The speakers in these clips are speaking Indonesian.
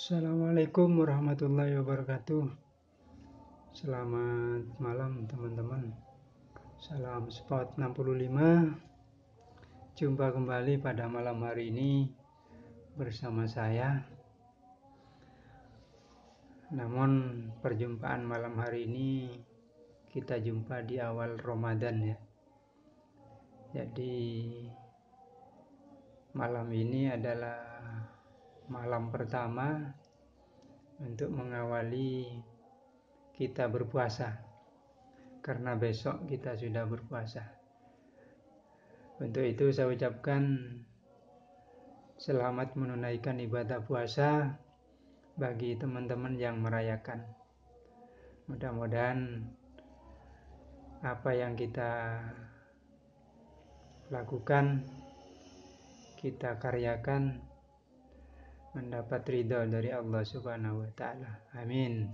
Assalamualaikum warahmatullahi wabarakatuh. Selamat malam teman-teman. Salam Spot 65. Jumpa kembali pada malam hari ini bersama saya. Namun perjumpaan malam hari ini kita jumpa di awal Ramadan ya. Jadi malam ini adalah malam pertama untuk mengawali kita berpuasa, karena besok kita sudah berpuasa. Untuk itu saya ucapkan selamat menunaikan ibadah puasa bagi teman-teman yang merayakan. Mudah-mudahan apa yang kita lakukan, kita karyakan, mendapat ridha dari Allah Subhanahu wa Ta'ala. Amin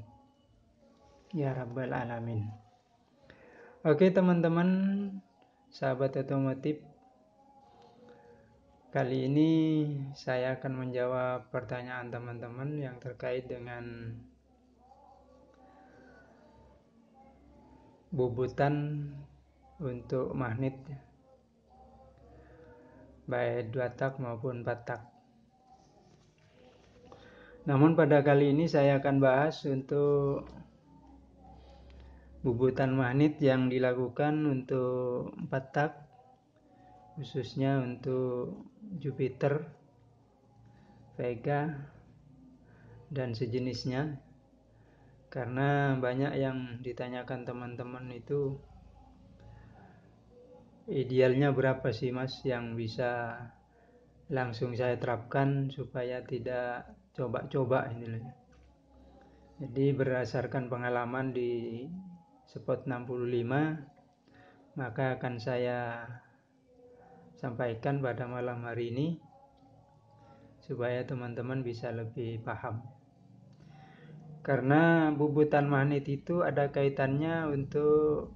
ya Rabbal Alamin. Oke teman-teman, sahabat otomotif, kali ini saya akan menjawab pertanyaan teman-teman yang terkait dengan bubutan untuk magnet, baik 2 tak maupun 4 tak. Namun pada kali ini saya akan bahas untuk bubutan magnet yang dilakukan untuk 4 tak, khususnya untuk Jupiter, Vega, dan sejenisnya. Karena banyak yang ditanyakan teman-teman itu, idealnya berapa sih mas yang bisa langsung saya terapkan supaya tidak coba-coba ini loh. Jadi berdasarkan pengalaman di Spot 65, maka akan saya sampaikan pada malam hari ini supaya teman-teman bisa lebih paham. Karena bubutan magnet itu ada kaitannya untuk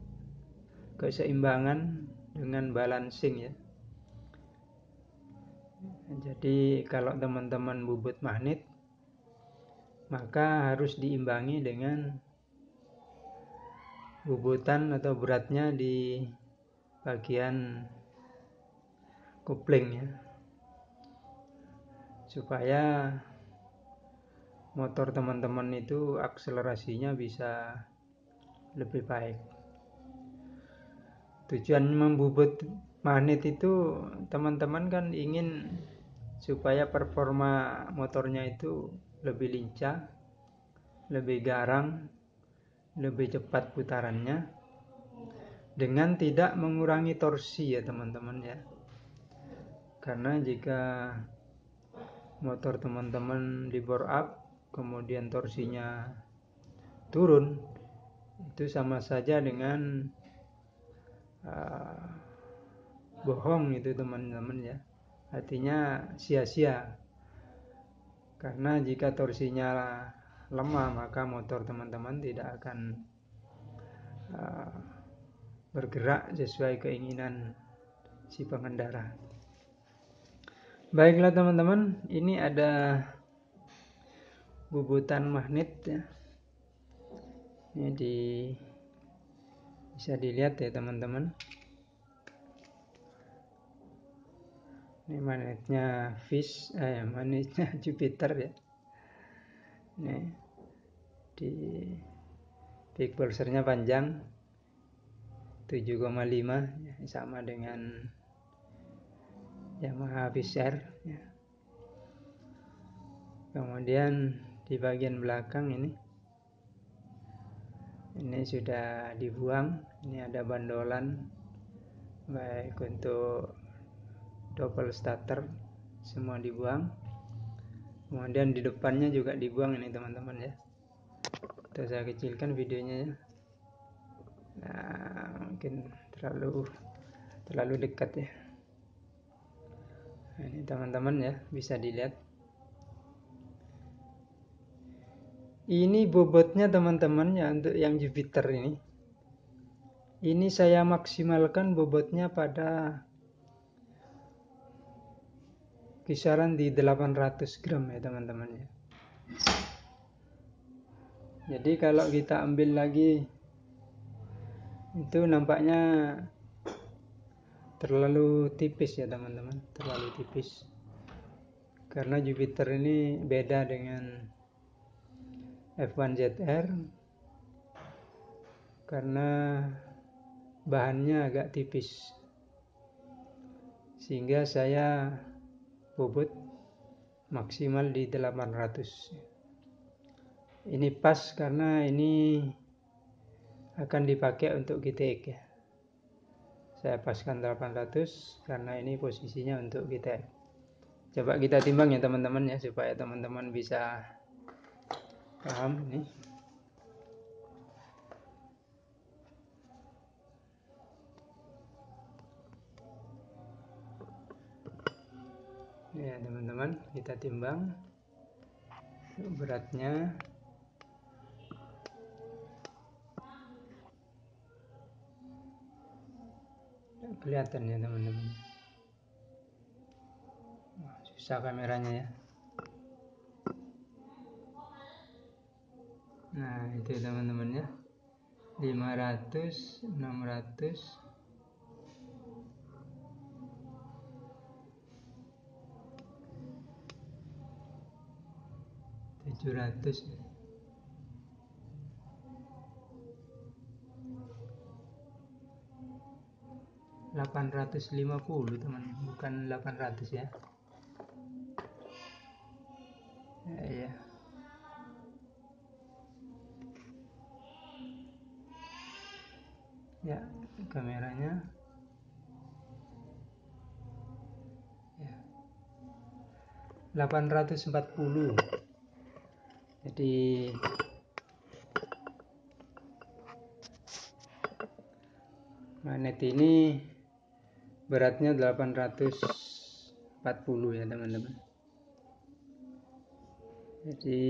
keseimbangan dengan balancing ya. Jadi kalau teman-teman bubut magnet, maka harus diimbangi dengan bubutan atau beratnya di bagian kopling ya, supaya motor teman-teman itu akselerasinya bisa lebih baik. Tujuan membubut magnet itu teman-teman kan ingin supaya performa motornya itu lebih lincah, lebih garang, lebih cepat putarannya, dengan tidak mengurangi torsi ya teman-teman ya. Karena jika motor teman-teman di bore up kemudian torsinya turun, itu sama saja dengan bohong itu teman-teman ya. Artinya sia-sia. Karena jika torsinya lemah, maka motor teman-teman tidak akan bergerak sesuai keinginan si pengendara. Baiklah teman-teman, ini ada bubutan magnet ya. Ini bisa dilihat ya teman-teman. Ini magnetnya magnetnya Jupiter ya. Ini di big pulsernya panjang 7,5 ya, sama dengan Yamaha Fisher ya. Kemudian di bagian belakang ini sudah dibuang. Ini ada bandolan baik untuk double starter, semua dibuang. Kemudian di depannya juga dibuang ini teman-teman ya. Tuh saya kecilkan videonya ya. Nah, mungkin terlalu dekat ya. Nah, ini teman-teman ya, bisa dilihat. Ini bobotnya teman-teman ya, untuk yang Jupiter ini. Ini saya maksimalkan bobotnya pada kisaran di 800 gram ya teman-teman ya. Jadi kalau kita ambil lagi itu nampaknya terlalu tipis ya teman-teman, terlalu tipis. Karena Jupiter ini beda dengan F1ZR karena bahannya agak tipis. Sehingga saya bobot maksimal di 800. Ini pas karena ini akan dipakai untuk GTX ya. Saya paskan 800 karena ini posisinya untuk GTX. Coba kita timbang ya teman-teman ya, supaya teman-teman bisa paham nih. Ya teman-teman, kita timbang beratnya. Kelihatan ya teman-teman. Susah kameranya ya. Nah itu teman-teman ya, 500, 600, 700, 850 teman, bukan 800 ya. Ya. Ya, kameranya. Ya. 840. Jadi magnet ini beratnya 840 ya teman-teman. Jadi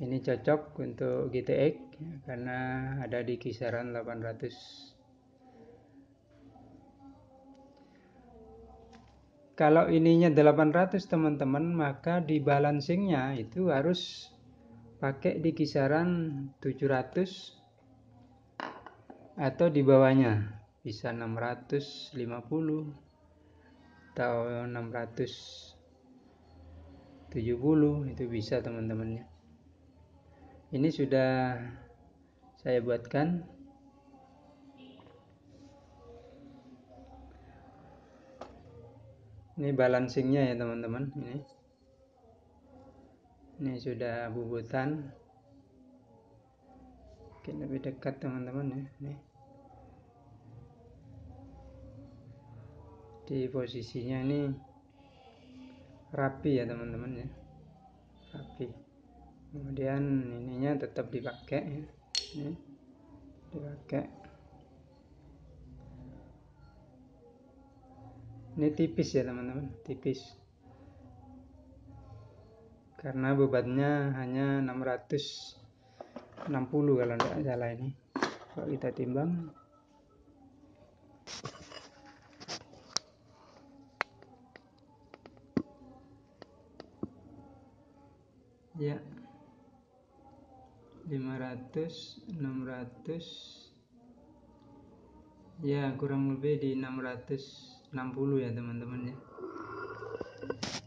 ini cocok untuk GTX karena ada di kisaran 800. Kalau ininya 800 teman-teman, maka di balancingnya itu harus pakai di kisaran 700 atau di bawahnya, bisa 650 atau 670, itu bisa teman-temannya. Ini sudah saya buatkan. Ini balancingnya ya teman-teman. Ini sudah bubutan. Mungkin lebih dekat teman-teman ya. Nih. Di posisinya ini rapi ya teman-teman ya. Rapi. Kemudian ininya tetap dipakai ya. Ini dipakai. Ini tipis ya teman-teman, tipis. Karena bebannya hanya 660 kalau tidak salah ini. Kalau kita timbang. Ya. 500, 600. Ya, kurang lebih di 660 ya teman-teman ya.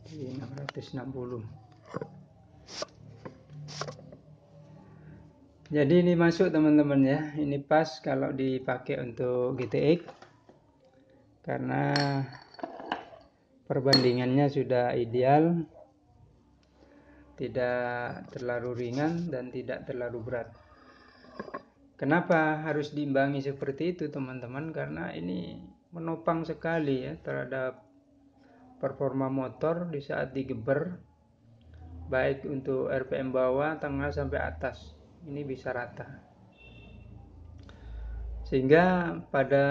Di 660. Jadi ini masuk teman-teman ya. Ini pas kalau dipakai untuk GTX. Karena perbandingannya sudah ideal. Tidak terlalu ringan dan tidak terlalu berat. Kenapa harus diimbangi seperti itu teman-teman? Karena ini menopang sekali ya terhadap performa motor di saat digeber, baik untuk RPM bawah, tengah sampai atas. Ini bisa rata. Sehingga pada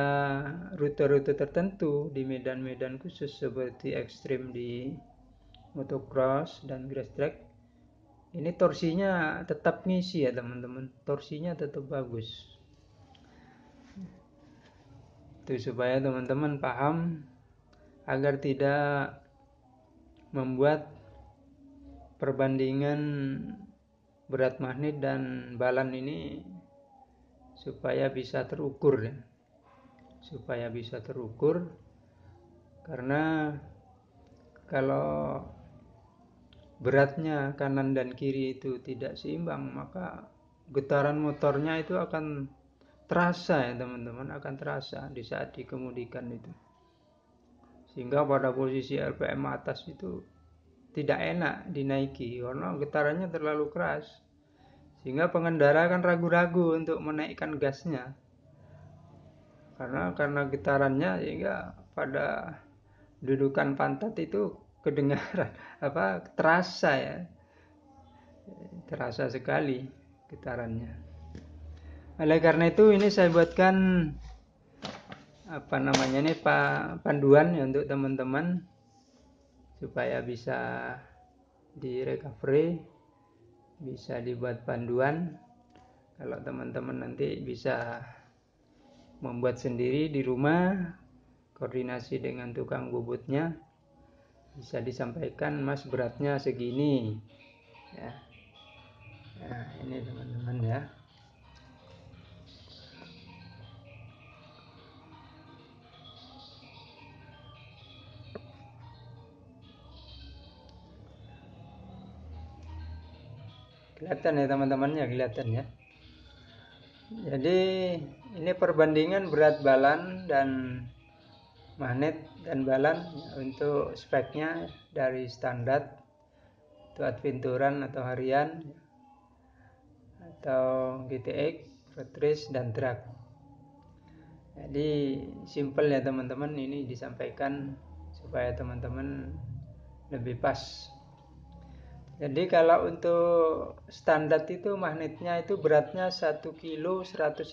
rute-rute tertentu di medan-medan khusus seperti ekstrim di motocross dan grass track, ini torsinya tetap ngisi ya teman-teman, torsinya tetap bagus. Itu supaya teman-teman paham agar tidak membuat perbandingan berat magnet dan balan ini supaya bisa terukur ya. Supaya bisa terukur, karena kalau beratnya kanan dan kiri itu tidak seimbang, maka getaran motornya itu akan terasa ya teman-teman, akan terasa di saat dikemudikan itu. Sehingga pada posisi RPM atas itu tidak enak dinaiki karena getarannya terlalu keras. Sehingga pengendara kan ragu-ragu untuk menaikkan gasnya. Karena getarannya, sehingga pada dudukan pantat itu kedengaran terasa ya. Terasa sekali getarannya. Oleh karena itu ini saya buatkan panduan ya untuk teman-teman supaya bisa di recovery, bisa dibuat panduan. Kalau teman-teman nanti bisa membuat sendiri di rumah, koordinasi dengan tukang bubutnya, bisa disampaikan, Mas beratnya segini ya. Nah, ini teman-teman ya. Kelihatan ya teman-temannya, kelihatan ya. Jadi ini perbandingan berat balan dan magnet dan balan ya, untuk speknya dari standar itu adventuran atau harian atau GTX, road race dan drag. Jadi simple ya teman-teman, ini disampaikan supaya teman-teman lebih pas. Jadi kalau untuk standar itu magnetnya itu beratnya 1 kilo 150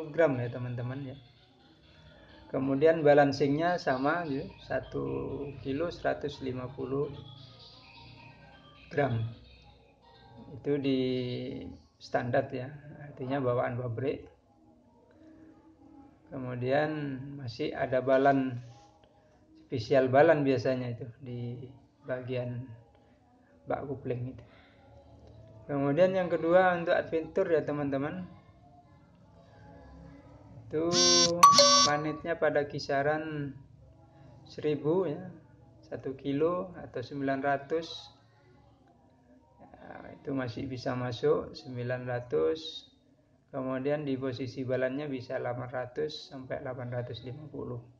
gram ya teman-teman ya. Kemudian balancingnya sama ya, 1 kilo 150 gram. Itu di standar ya, artinya bawaan pabrik. Kemudian masih ada balan, spesial balan biasanya itu di bagian bak kupling itu. Kemudian yang kedua untuk adventure ya teman-teman, itu magnetnya pada kisaran 1000 ya, 1 kilo atau 900 ya, itu masih bisa masuk 900. Kemudian di posisi balannya bisa 800 sampai 850.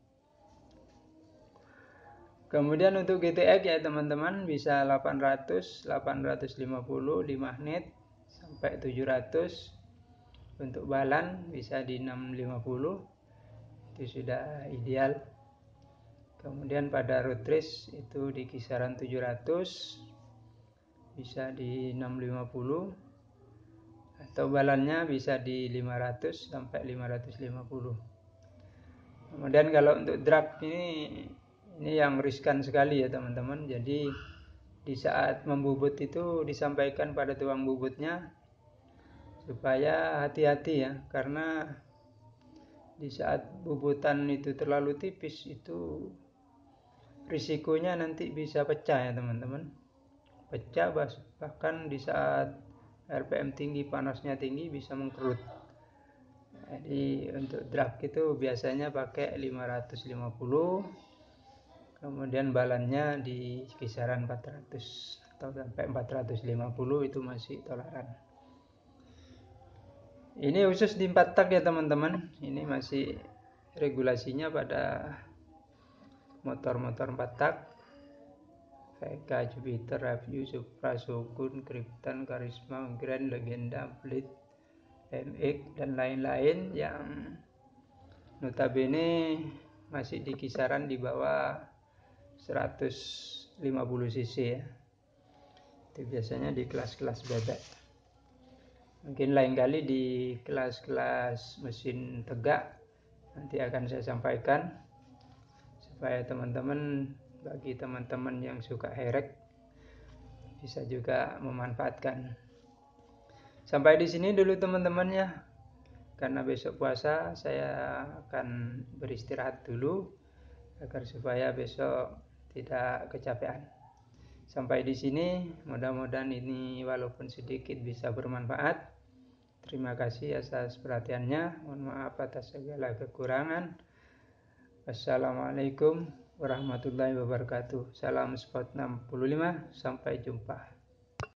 Kemudian untuk GTX ya teman-teman bisa 800, 850 di magnet sampai 700. Untuk balan bisa di 650. Itu sudah ideal. Kemudian pada road race itu di kisaran 700, bisa di 650. Atau balannya bisa di 500 sampai 550. Kemudian kalau untuk drag ini yang riskan sekali ya teman-teman. Jadi di saat membubut itu disampaikan pada tukang bubutnya supaya hati-hati ya, karena di saat bubutan itu terlalu tipis itu risikonya nanti bisa pecah ya teman-teman. Pecah, bahkan di saat RPM tinggi, panasnya tinggi, bisa mengkerut. Jadi untuk drag itu biasanya pakai 550. Kemudian balannya di kisaran 400 atau sampai 450 itu masih toleran. Ini khusus di 4 tak ya teman-teman. Ini masih regulasinya pada motor-motor 4 tak. VK, Jupiter, Review, Supra, Shogun, Krypton, Karisma, Grand, Legenda, Blade, MX dan lain-lain yang notabene masih di kisaran di bawah 150 cc ya. Itu biasanya di kelas-kelas bebek. Mungkin lain kali di kelas-kelas mesin tegak nanti akan saya sampaikan supaya teman-teman, bagi teman-teman yang suka herek bisa juga memanfaatkan. Sampai di sini dulu teman-teman ya. Karena besok puasa saya akan beristirahat dulu agar supaya besok tidak kecapean. Sampai di sini, mudah-mudahan ini walaupun sedikit bisa bermanfaat. Terima kasih atas perhatiannya. Mohon maaf atas segala kekurangan. Wassalamualaikum warahmatullahi wabarakatuh. Salam Spot 65. Sampai jumpa.